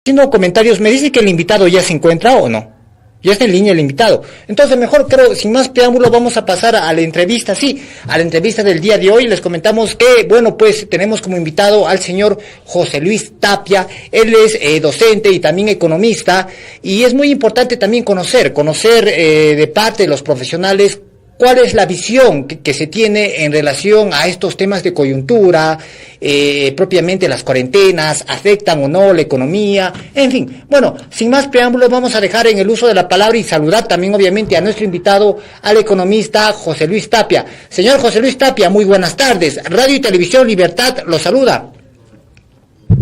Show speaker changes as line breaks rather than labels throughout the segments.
Haciendo comentarios, me dice que el invitado ya se encuentra o no. Ya está en línea el invitado. Entonces, mejor creo, sin más preámbulo, vamos a pasar a la entrevista, sí, a la entrevista del día de hoy. Les comentamos que, bueno, pues tenemos como invitado al señor José Luis Tapia. Él es docente y también economista, y es muy importante también conocer de parte de los profesionales cuál es la visión que se tiene en relación a estos temas de coyuntura, propiamente las cuarentenas, afectan o no la economía, en fin. Bueno, sin más preámbulos, vamos a dejar en el uso de la palabra y saludar también obviamente a nuestro invitado, al economista José Luis Tapia. Señor José Luis Tapia, muy buenas tardes. Radio y Televisión Libertad lo saluda.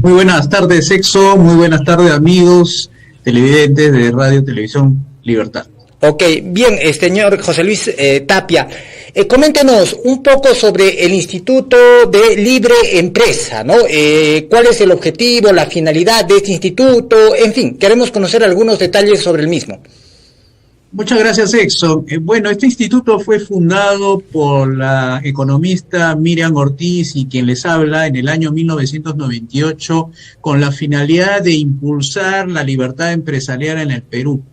Muy buenas tardes, Exo, muy buenas tardes, amigos televidentes de Radio y Televisión Libertad.
Ok, bien, señor José Luis Tapia, coméntenos un poco sobre el Instituto de Libre Empresa, ¿no? ¿Cuál es el objetivo, la finalidad de este instituto? En fin, queremos conocer algunos detalles sobre el mismo.
Muchas gracias, Exxon. Bueno, este instituto fue fundado por la economista Miriam Ortiz y quien les habla en el año 1998 con la finalidad de impulsar la libertad empresarial en el Perú.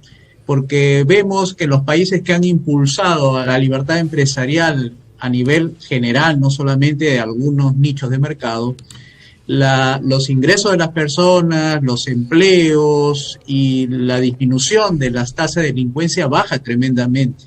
Porque vemos que los países que han impulsado a la libertad empresarial a nivel general, no solamente de algunos nichos de mercado, los ingresos de las personas, los empleos y la disminución de las tasas de delincuencia baja tremendamente.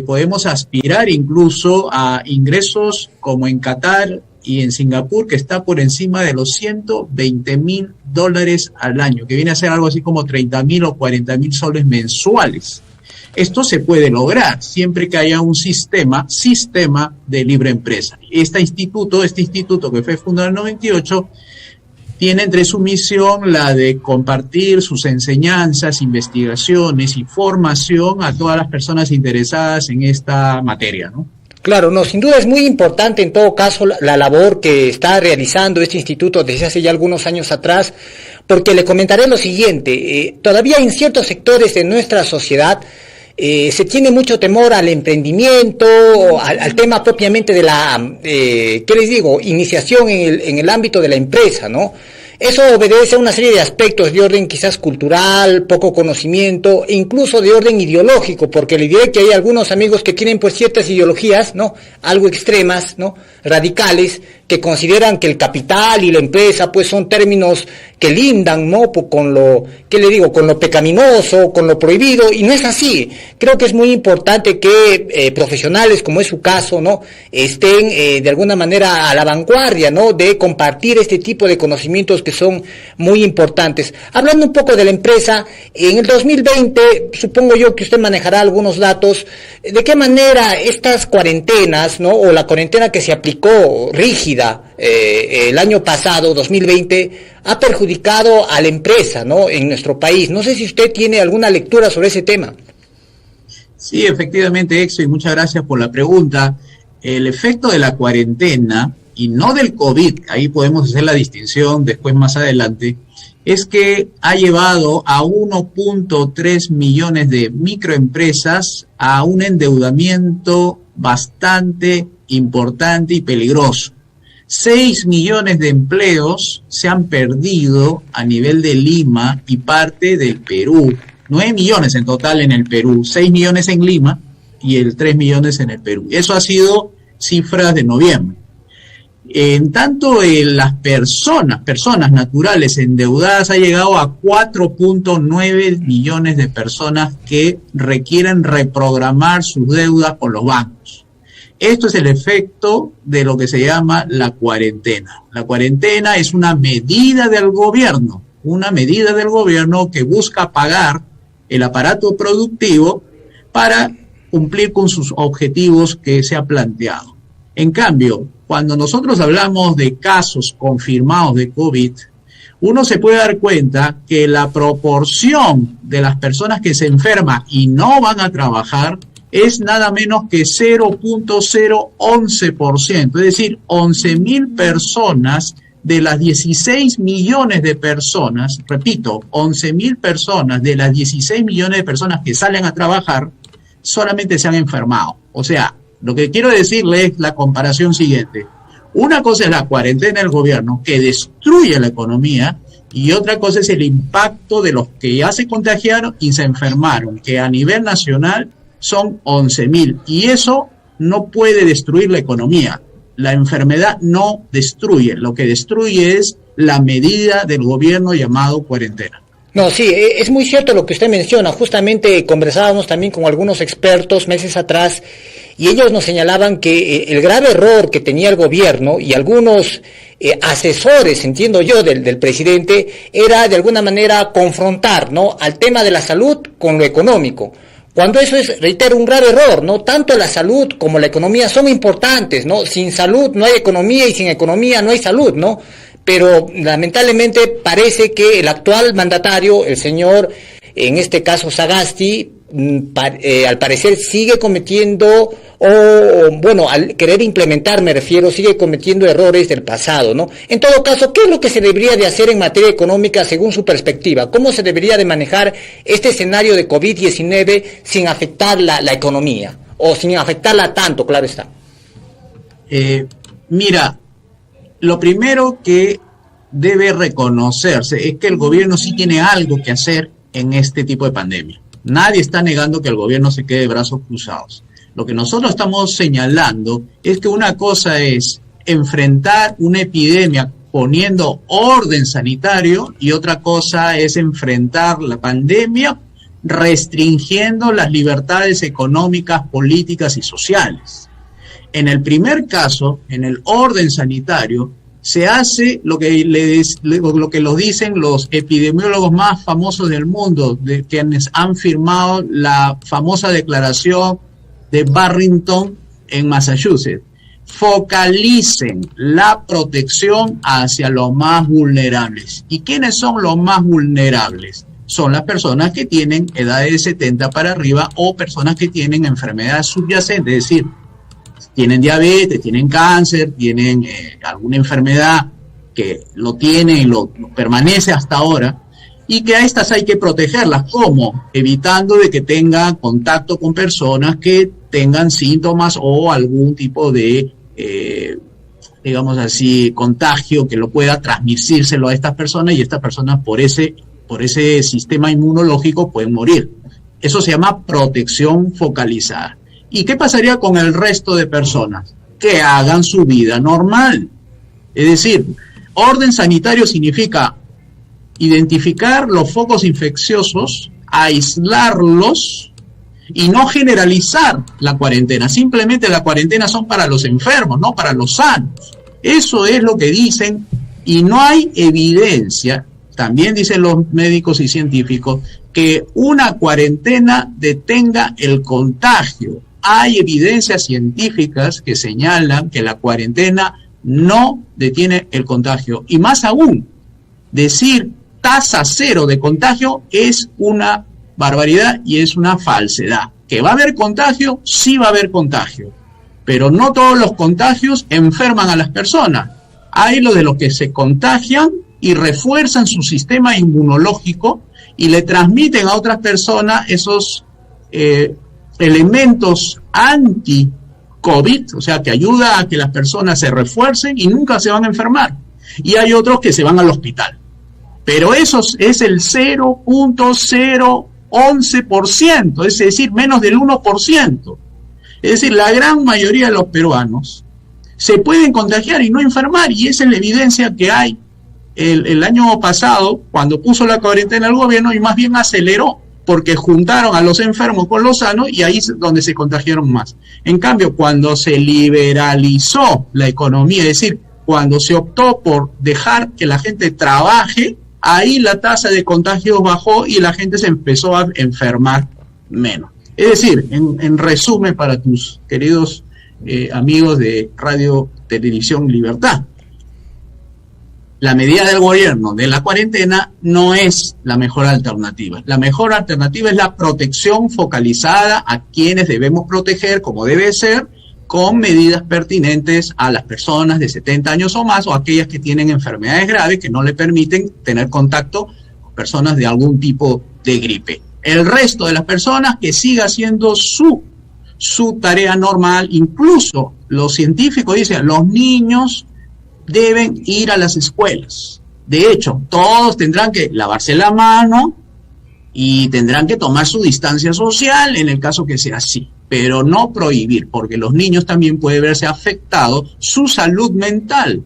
Podemos aspirar incluso a ingresos como en Qatar y en Singapur, que está por encima de los $120,000 al año, que viene a ser algo así como 30,000 o 40,000 soles mensuales. Esto se puede lograr siempre que haya un sistema de libre empresa. Este instituto que fue fundado en el 98, tiene entre su misión la de compartir sus enseñanzas, investigaciones y formación a todas las personas interesadas en esta materia, ¿no?
Claro, no, sin duda es muy importante en todo caso la labor que está realizando este instituto desde hace ya algunos años atrás, porque le comentaré lo siguiente, todavía en ciertos sectores de nuestra sociedad se tiene mucho temor al emprendimiento, al tema propiamente de la, ¿qué les digo?, iniciación en el ámbito de la empresa, ¿no? Eso obedece a una serie de aspectos de orden quizás cultural, poco conocimiento e incluso de orden ideológico, porque le diré que hay algunos amigos que tienen pues ciertas ideologías, ¿no?, algo extremas, ¿no?, radicales, que consideran que el capital y la empresa pues son términos que lindan, ¿no?, con lo, ¿qué le digo?, con lo pecaminoso, con lo prohibido, y no es así. Creo que es muy importante que profesionales, como es su caso, ¿no?, estén de alguna manera a la vanguardia, ¿no?, de compartir este tipo de conocimientos que son muy importantes. Hablando un poco de la empresa, en el 2020, supongo yo que usted manejará algunos datos, de qué manera estas cuarentenas, ¿no?, o la cuarentena que se aplicó rígida el año pasado, 2020, ha perjudicado a la empresa, ¿no?, en nuestro país. No sé si usted tiene alguna lectura sobre ese tema.
Sí, efectivamente, Exo, y muchas gracias por la pregunta. El efecto de la cuarentena, y no del COVID, ahí podemos hacer la distinción después más adelante, es que ha llevado a 1.3 millones de microempresas a un endeudamiento bastante importante y peligroso. 6 millones de empleos se han perdido a nivel de Lima y parte del Perú. 9 millones en total en el Perú, 6 millones en Lima y el 3 millones en el Perú. Eso ha sido cifras de noviembre. En tanto, las personas naturales endeudadas ha llegado a 4.9 millones de personas que requieren reprogramar sus deudas con los bancos. Esto es el efecto de lo que se llama la cuarentena. La cuarentena es una medida del gobierno que busca pagar el aparato productivo para cumplir con sus objetivos que se ha planteado. En cambio, cuando nosotros hablamos de casos confirmados de COVID, uno se puede dar cuenta que la proporción de las personas que se enferman y no van a trabajar es nada menos que 0.011%, es decir, 11,000 personas de las 16 millones de personas, repito, 11,000 personas de las 16 millones de personas que salen a trabajar solamente se han enfermado. O sea, lo que quiero decirle es la comparación siguiente. Una cosa es la cuarentena del gobierno, que destruye la economía, y otra cosa es el impacto de los que ya se contagiaron y se enfermaron, que a nivel nacional son 11.000, y eso no puede destruir la economía. La enfermedad no destruye, lo que destruye es la medida del gobierno llamado cuarentena.
No, sí, es muy cierto lo que usted menciona. Justamente conversábamos también con algunos expertos meses atrás y ellos nos señalaban que el grave error que tenía el gobierno y algunos asesores, entiendo yo, del presidente, era de alguna manera confrontar, ¿no?, al tema de la salud con lo económico. Cuando eso es, reitero, un grave error, ¿no? Tanto la salud como la economía son importantes, ¿no? Sin salud no hay economía y sin economía no hay salud, ¿no? Pero lamentablemente parece que el actual mandatario, el señor, en este caso Sagasti, al parecer sigue cometiendo, al querer implementar, me refiero, sigue cometiendo errores del pasado, ¿no? En todo caso, ¿qué es lo que se debería de hacer en materia económica según su perspectiva? ¿Cómo se debería de manejar este escenario de COVID-19 sin afectar la economía? O sin afectarla tanto, claro está.
Mira, lo primero que debe reconocerse es que el gobierno sí tiene algo que hacer en este tipo de pandemia. Nadie está negando que el gobierno se quede de brazos cruzados. Lo que nosotros estamos señalando es que una cosa es enfrentar una epidemia poniendo orden sanitario y otra cosa es enfrentar la pandemia restringiendo las libertades económicas, políticas y sociales. En el primer caso, en el orden sanitario, se hace lo que lo dicen los epidemiólogos más famosos del mundo, de quienes han firmado la famosa declaración de Barrington en Massachusetts. Focalicen la protección hacia los más vulnerables. ¿Y quiénes son los más vulnerables? Son las personas que tienen edades de 70 para arriba o personas que tienen enfermedades subyacentes, es decir, tienen diabetes, tienen cáncer, tienen alguna enfermedad que lo tiene y lo permanece hasta ahora, y que a estas hay que protegerlas. ¿Cómo? Evitando de que tengan contacto con personas que tengan síntomas o algún tipo de, digamos así, contagio que lo pueda transmitírselo a estas personas, y estas personas por ese sistema inmunológico pueden morir. Eso se llama protección focalizada. ¿Y qué pasaría con el resto de personas? Que hagan su vida normal. Es decir, orden sanitario significa identificar los focos infecciosos, aislarlos y no generalizar la cuarentena. Simplemente la cuarentena son para los enfermos, no para los sanos. Eso es lo que dicen, y no hay evidencia, también dicen los médicos y científicos, que una cuarentena detenga el contagio. Hay evidencias científicas que señalan que la cuarentena no detiene el contagio. Y más aún, decir tasa cero de contagio es una barbaridad y es una falsedad. ¿Que va a haber contagio? Sí va a haber contagio. Pero no todos los contagios enferman a las personas. Hay los de los que se contagian y refuerzan su sistema inmunológico y le transmiten a otras personas esos elementos anti-COVID, o sea, que ayuda a que las personas se refuercen y nunca se van a enfermar. Y hay otros que se van al hospital. Pero eso es el 0.011%, es decir, menos del 1%. Es decir, la gran mayoría de los peruanos se pueden contagiar y no enfermar, y esa es la evidencia que hay. El año pasado, cuando puso la cuarentena el gobierno, y más bien aceleró, porque juntaron a los enfermos con los sanos y ahí es donde se contagiaron más. En cambio, cuando se liberalizó la economía, es decir, cuando se optó por dejar que la gente trabaje, ahí la tasa de contagios bajó y la gente se empezó a enfermar menos. Es decir, en resumen para tus queridos amigos de Radio Televisión Libertad, la medida del gobierno de la cuarentena no es la mejor alternativa. La mejor alternativa es la protección focalizada a quienes debemos proteger, como debe ser, con medidas pertinentes a las personas de 70 años o más, o aquellas que tienen enfermedades graves que no le permiten tener contacto con personas de algún tipo de gripe. El resto de las personas que siga haciendo su tarea normal. Incluso los científicos dicen, los niños deben ir a las escuelas. De hecho, todos tendrán que lavarse la mano y tendrán que tomar su distancia social en el caso que sea así, pero no prohibir, porque los niños también pueden verse afectados su salud mental.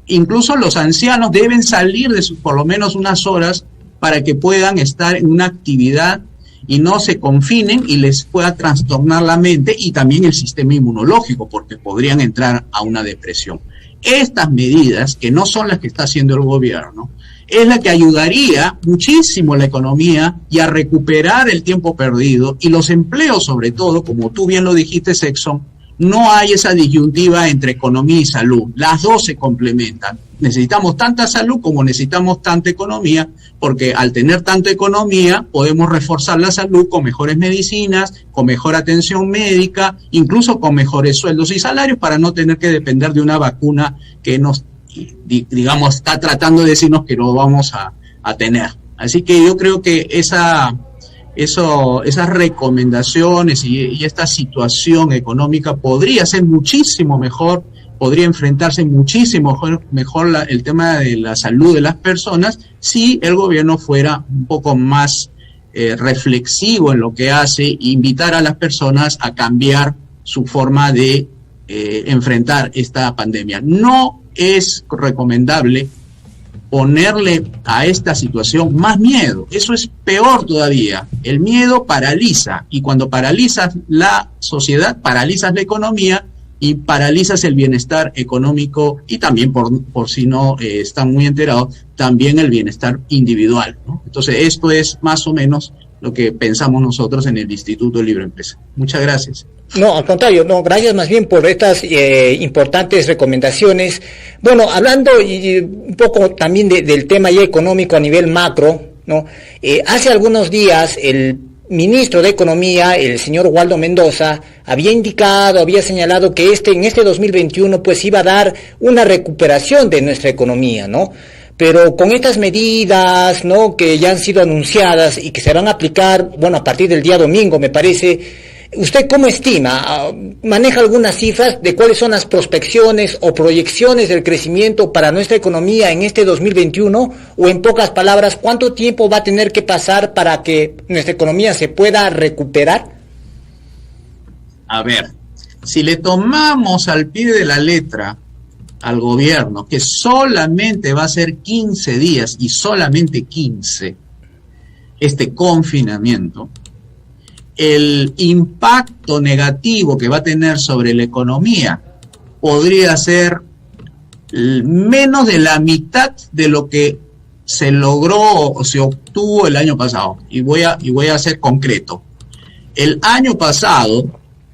Incluso los ancianos deben salir de por lo menos unas horas para que puedan estar en una actividad y no se confinen y les pueda trastornar la mente y también el sistema inmunológico, porque podrían entrar a una depresión. Estas medidas, que no son las que está haciendo el gobierno, es la que ayudaría muchísimo a la economía y a recuperar el tiempo perdido y los empleos, sobre todo, como tú bien lo dijiste, Sexton. No hay esa disyuntiva entre economía y salud. Las dos se complementan. Necesitamos tanta salud como necesitamos tanta economía, porque al tener tanta economía podemos reforzar la salud con mejores medicinas, con mejor atención médica, incluso con mejores sueldos y salarios para no tener que depender de una vacuna que nos, digamos, está tratando de decirnos que no vamos a tener. Así que yo creo que esas recomendaciones y esta situación económica podría ser muchísimo mejor, podría enfrentarse muchísimo mejor el tema de la salud de las personas si el gobierno fuera un poco más reflexivo en lo que hace e invitar a las personas a cambiar su forma de enfrentar esta pandemia. No es recomendable ponerle a esta situación más miedo. Eso es peor todavía. El miedo paraliza, y cuando paralizas la sociedad, paralizas la economía y paralizas el bienestar económico y también, por si no están muy enterados, también el bienestar individual, ¿no? Entonces, esto es más o menos lo que pensamos nosotros en el Instituto de Libre Empresa. Muchas gracias.
No, al contrario, no, gracias más bien por estas importantes recomendaciones. Bueno, hablando un poco también del tema ya económico a nivel macro, ¿no? Hace algunos días el ministro de Economía, el señor Waldo Mendoza, había señalado que en este 2021 pues iba a dar una recuperación de nuestra economía, ¿no? Pero con estas medidas, ¿no?, que ya han sido anunciadas y que se van a aplicar, bueno, a partir del día domingo, me parece, ¿usted cómo estima? ¿Maneja algunas cifras de cuáles son las prospecciones o proyecciones del crecimiento para nuestra economía en este 2021? O en pocas palabras, ¿cuánto tiempo va a tener que pasar para que nuestra economía se pueda recuperar?
A ver, si le tomamos al pie de la letra al gobierno, que solamente va a ser 15 días y solamente 15, este confinamiento, el impacto negativo que va a tener sobre la economía podría ser menos de la mitad de lo que se logró o se obtuvo el año pasado. Y voy a ser concreto. El año pasado,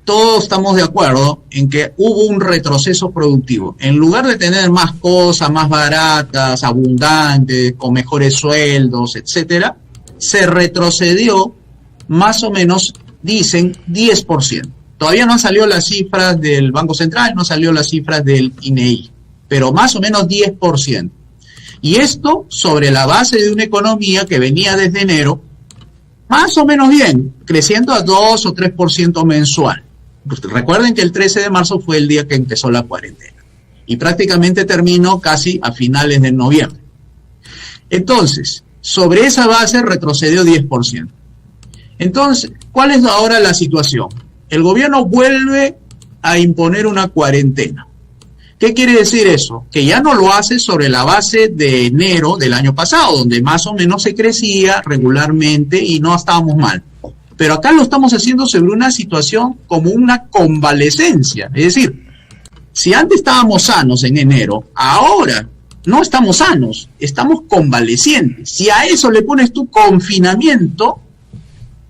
todos estamos de acuerdo en que hubo un retroceso productivo. En lugar de tener más cosas, más baratas, abundantes, con mejores sueldos, etcétera, se retrocedió más o menos, dicen, 10%. Todavía no han salido las cifras del Banco Central, no han salido las cifras del INEI, pero más o menos 10%. Y esto sobre la base de una economía que venía desde enero más o menos bien, creciendo a 2 o 3% mensual. Recuerden que el 13 de marzo fue el día que empezó la cuarentena y prácticamente terminó casi a finales de noviembre. Entonces, sobre esa base retrocedió 10%. Entonces, ¿cuál es ahora la situación? El gobierno vuelve a imponer una cuarentena. ¿Qué quiere decir eso? Que ya no lo hace sobre la base de enero del año pasado, donde más o menos se crecía regularmente y no estábamos mal. Pero acá lo estamos haciendo sobre una situación como una convalecencia. Es decir, si antes estábamos sanos en enero, ahora no estamos sanos, estamos convalecientes. Si a eso le pones tu confinamiento,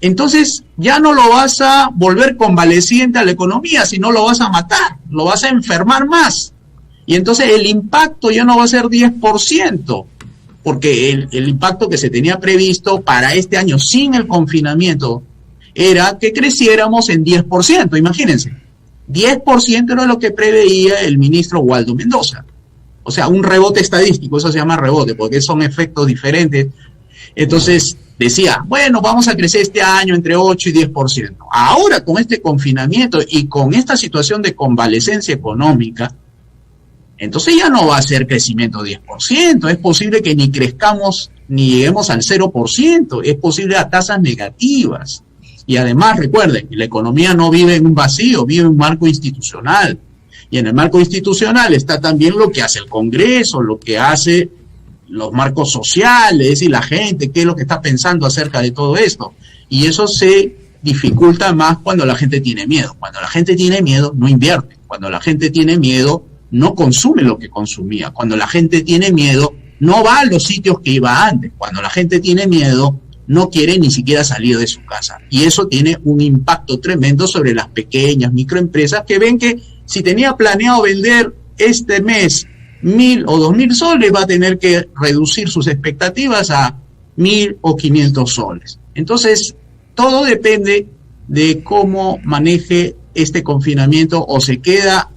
entonces ya no lo vas a volver convaleciente a la economía, sino lo vas a matar, lo vas a enfermar más. Y entonces el impacto ya no va a ser 10%, porque el impacto que se tenía previsto para este año sin el confinamiento era que creciéramos en 10%, imagínense. 10% era lo que preveía el ministro Waldo Mendoza. O sea, un rebote estadístico, eso se llama rebote, porque son efectos diferentes. Entonces decía, bueno, vamos a crecer este año entre 8 y 10%. Ahora, con este confinamiento y con esta situación de convalecencia económica, entonces ya no va a ser crecimiento 10%, es posible que ni crezcamos ni lleguemos al 0%, es posible a tasas negativas. Y además, recuerden, la economía no vive en un vacío, vive en un marco institucional. Y en el marco institucional está también lo que hace el Congreso, lo que hace los marcos sociales y la gente, qué es lo que está pensando acerca de todo esto. Y eso se dificulta más cuando la gente tiene miedo. Cuando la gente tiene miedo, no invierte. Cuando la gente tiene miedo, no consume lo que consumía. Cuando la gente tiene miedo, no va a los sitios que iba antes. Cuando la gente tiene miedo, no quiere ni siquiera salir de su casa. Y eso tiene un impacto tremendo sobre las pequeñas microempresas que ven que si tenía planeado vender este mes 1.000 o 2.000 soles, va a tener que reducir sus expectativas a 1.000 o 500 soles. Entonces, todo depende de cómo maneje este confinamiento, o se queda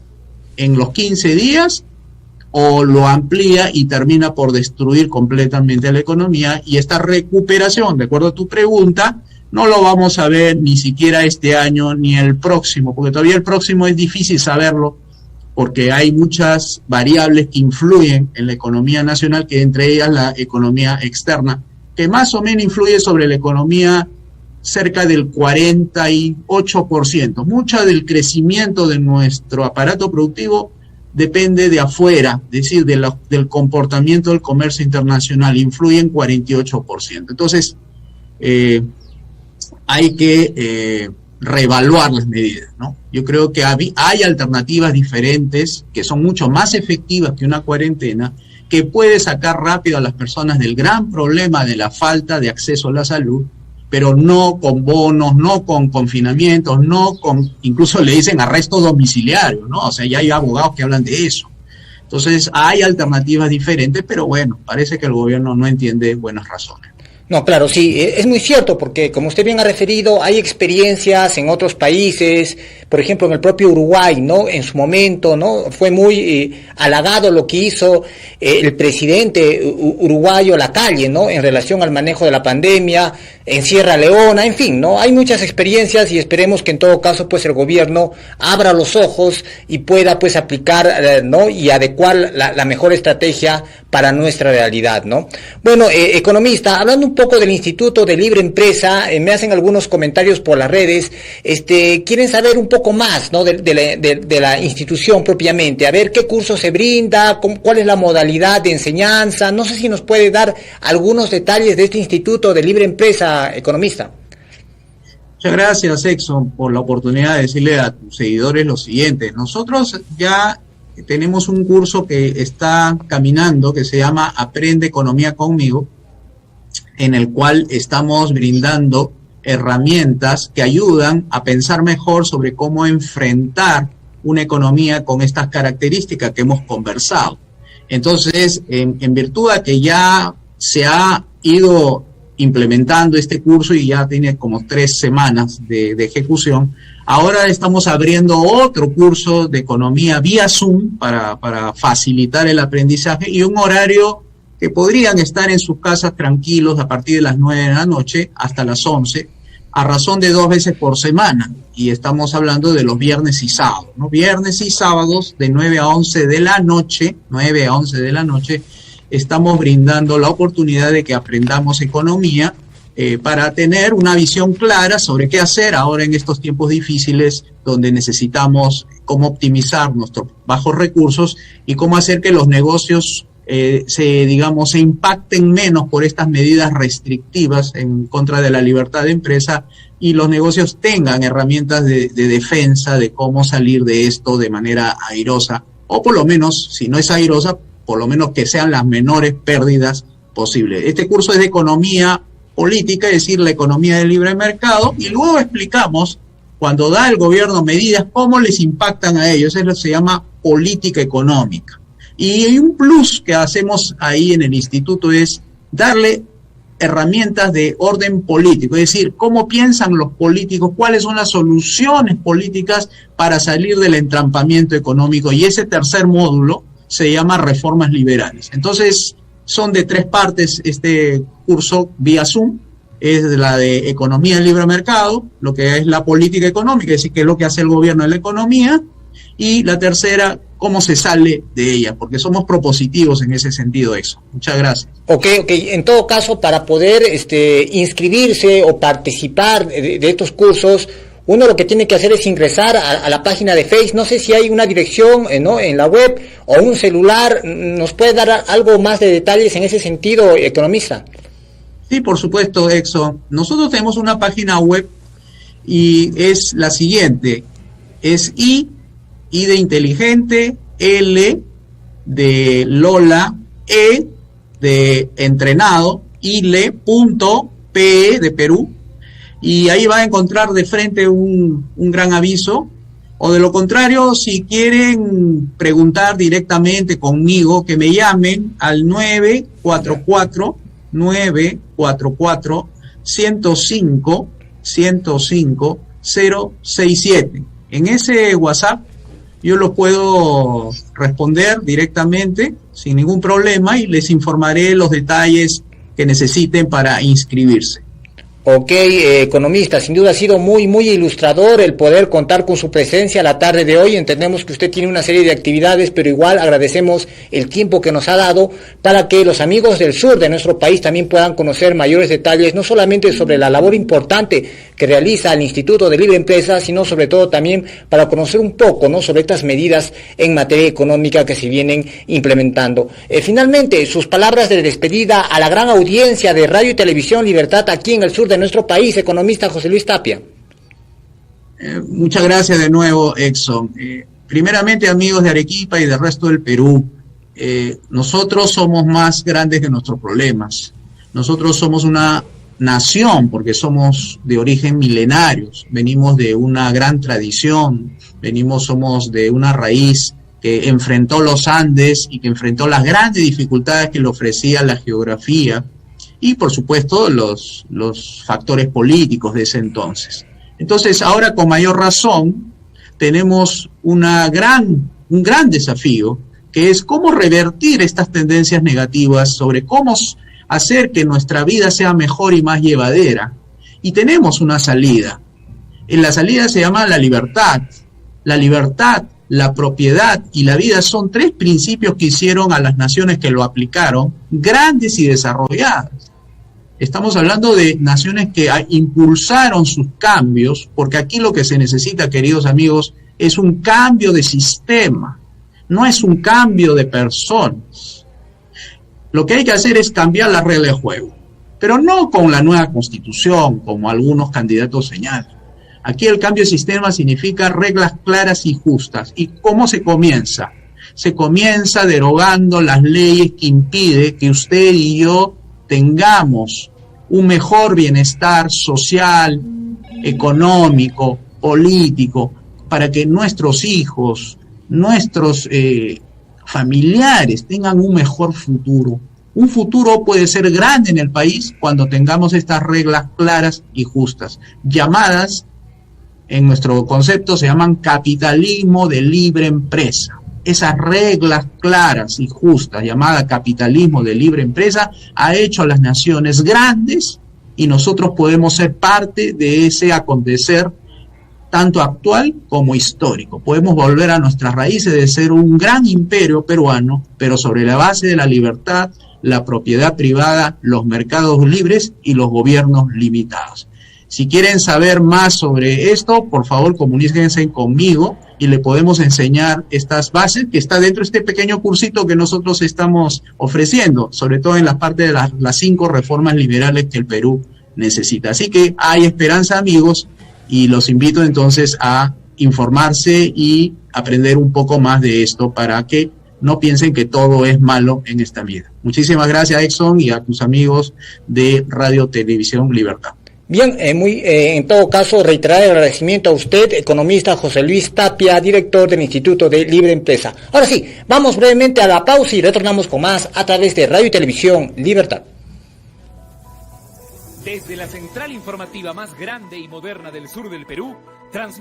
en los 15 días o lo amplía y termina por destruir completamente la economía. Y esta recuperación, de acuerdo a tu pregunta, no lo vamos a ver ni siquiera este año ni el próximo, porque todavía el próximo es difícil saberlo, porque hay muchas variables que influyen en la economía nacional, que entre ellas la economía externa, que más o menos influye sobre la economía cerca del 48%. Mucho del crecimiento de nuestro aparato productivo depende de afuera, es decir, del comportamiento del comercio internacional, influye en 48%. Entonces, hay que reevaluar las medidas, ¿no? Yo creo que hay alternativas diferentes que son mucho más efectivas que una cuarentena, que puede sacar rápido a las personas del gran problema de la falta de acceso a la salud, pero no con bonos, no con confinamientos, no con, incluso le dicen arresto domiciliario, ¿no? O sea, ya hay abogados que hablan de eso. Entonces, hay alternativas diferentes, pero bueno, parece que el gobierno no entiende buenas razones.
No, claro, sí, es muy cierto, porque como usted bien ha referido, hay experiencias en otros países, por ejemplo en el propio Uruguay, ¿no? En su momento, ¿no? Fue muy halagado lo que hizo el presidente uruguayo Lacalle, ¿no? En relación al manejo de la pandemia, en Sierra Leona, en fin, ¿no? Hay muchas experiencias y esperemos que en todo caso, pues el gobierno abra los ojos y pueda, pues, aplicar, ¿no? Y adecuar la mejor estrategia para nuestra realidad, ¿no? Bueno, economista, hablando un poco del Instituto de Libre Empresa, me hacen algunos comentarios por las redes, quieren saber un poco más, ¿no? de la institución propiamente, a ver qué curso se brinda, cuál es la modalidad de enseñanza, no sé si nos puede dar algunos detalles de este Instituto de Libre Empresa, economista.
Muchas gracias, Exxon, por la oportunidad de decirle a tus seguidores lo siguiente. Nosotros ya tenemos un curso que está caminando, que se llama Aprende Economía Conmigo, en el cual estamos brindando herramientas que ayudan a pensar mejor sobre cómo enfrentar una economía con estas características que hemos conversado. Entonces, en virtud de que ya se ha ido implementando este curso y ya tiene como 3 semanas de ejecución, ahora estamos abriendo otro curso de economía vía Zoom para facilitar el aprendizaje, y un horario que podrían estar en sus casas tranquilos a partir de las 9 de la noche hasta las 11, a razón de 2 veces por semana. Y estamos hablando de los viernes y sábados, ¿no? Viernes y sábados de 9 a 11 de la noche, estamos brindando la oportunidad de que aprendamos economía para tener una visión clara sobre qué hacer ahora en estos tiempos difíciles, donde necesitamos cómo optimizar nuestros bajos recursos y cómo hacer que los negocios se impacten menos por estas medidas restrictivas en contra de la libertad de empresa, y los negocios tengan herramientas de defensa de cómo salir de esto de manera airosa, o por lo menos, si no es airosa, por lo menos que sean las menores pérdidas posibles. Este curso es de economía política, es decir, la economía del libre mercado, y luego explicamos, cuando da el gobierno medidas, cómo les impactan a ellos. Eso se llama política económica. Y hay un plus que hacemos ahí en el instituto, es darle herramientas de orden político, es decir, cómo piensan los políticos, cuáles son las soluciones políticas para salir del entrampamiento económico, y ese tercer módulo se llama reformas liberales. Entonces, son de 3 partes este curso vía Zoom. Es la de economía del libre mercado, lo que es la política económica, es decir, qué es lo que hace el gobierno en la economía, y la tercera, cómo se sale de ella, porque somos propositivos en ese sentido, eso. Muchas gracias.
Ok. En todo caso, para poder inscribirse o participar de estos cursos, uno lo que tiene que hacer es ingresar a la página de Facebook. No sé si hay una dirección ¿no? en la web o un celular. ¿Nos puede dar algo más de detalles en ese sentido, economista?
Sí, por supuesto, Exxon. Nosotros tenemos una página web y es la siguiente. Es I de inteligente, L de Lola, E de entrenado, ile.pe de Perú, y ahí va a encontrar de frente un gran aviso, o de lo contrario, si quieren preguntar directamente conmigo, que me llamen al 944-105-067. En ese WhatsApp yo los puedo responder directamente sin ningún problema y les informaré los detalles que necesiten para inscribirse.
Ok, economista, sin duda ha sido muy ilustrador el poder contar con su presencia la tarde de hoy. Entendemos que usted tiene una serie de actividades, pero igual agradecemos el tiempo que nos ha dado para que los amigos del sur de nuestro país también puedan conocer mayores detalles, no solamente sobre la labor importante que realiza el Instituto de Libre Empresa, sino sobre todo también para conocer un poco, ¿no?, sobre estas medidas en materia económica que se vienen implementando. Finalmente, sus palabras de despedida a la gran audiencia de Radio y Televisión Libertad aquí en el sur de nuestro país, economista José Luis Tapia.
Muchas gracias de nuevo, Exxon. Primeramente, amigos de Arequipa y del resto del Perú, nosotros somos más grandes que nuestros problemas. Nosotros somos una nación porque somos de origen milenarios, venimos de una gran tradición, somos de una raíz que enfrentó los Andes y que enfrentó las grandes dificultades que le ofrecía la geografía y por supuesto los factores políticos de ese entonces. Entonces ahora con mayor razón tenemos un gran desafío, que es cómo revertir estas tendencias negativas, sobre cómo hacer que nuestra vida sea mejor y más llevadera. Y tenemos una salida. En la salida se llama la libertad. La libertad, la propiedad y la vida son tres principios que hicieron a las naciones que lo aplicaron grandes y desarrolladas. Estamos hablando de naciones que impulsaron sus cambios, porque aquí lo que se necesita, queridos amigos, es un cambio de sistema, no es un cambio de personas. Lo que hay que hacer es cambiar la regla de juego, pero no con la nueva constitución, como algunos candidatos señalan. Aquí el cambio de sistema significa reglas claras y justas. ¿Y cómo se comienza? Se comienza derogando las leyes que impiden que usted y yo tengamos un mejor bienestar social, económico, político, para que nuestros hijos, nuestros familiares tengan un mejor futuro. Un futuro puede ser grande en el país cuando tengamos estas reglas claras y justas, llamadas, en nuestro concepto se llaman capitalismo de libre empresa. Esas reglas claras y justas, llamada capitalismo de libre empresa, ha hecho a las naciones grandes y nosotros podemos ser parte de ese acontecer tanto actual como histórico. Podemos volver a nuestras raíces de ser un gran imperio peruano, pero sobre la base de la libertad, la propiedad privada, los mercados libres y los gobiernos limitados. Si quieren saber más sobre esto, por favor comuníquense conmigo y le podemos enseñar estas bases que está dentro de este pequeño cursito que nosotros estamos ofreciendo, sobre todo en la parte de las 5 reformas liberales que el Perú necesita. Así que hay esperanza, amigos, y los invito entonces a informarse y aprender un poco más de esto para que no piensen que todo es malo en esta vida. Muchísimas gracias, Exxon, y a tus amigos de Radio Televisión Libertad.
Bien, en todo caso, reiterar el agradecimiento a usted, economista José Luis Tapia, director del Instituto de Libre Empresa. Ahora sí, vamos brevemente a la pausa y retornamos con más a través de Radio y Televisión Libertad.
Desde la central informativa más grande y moderna del sur del Perú, transmite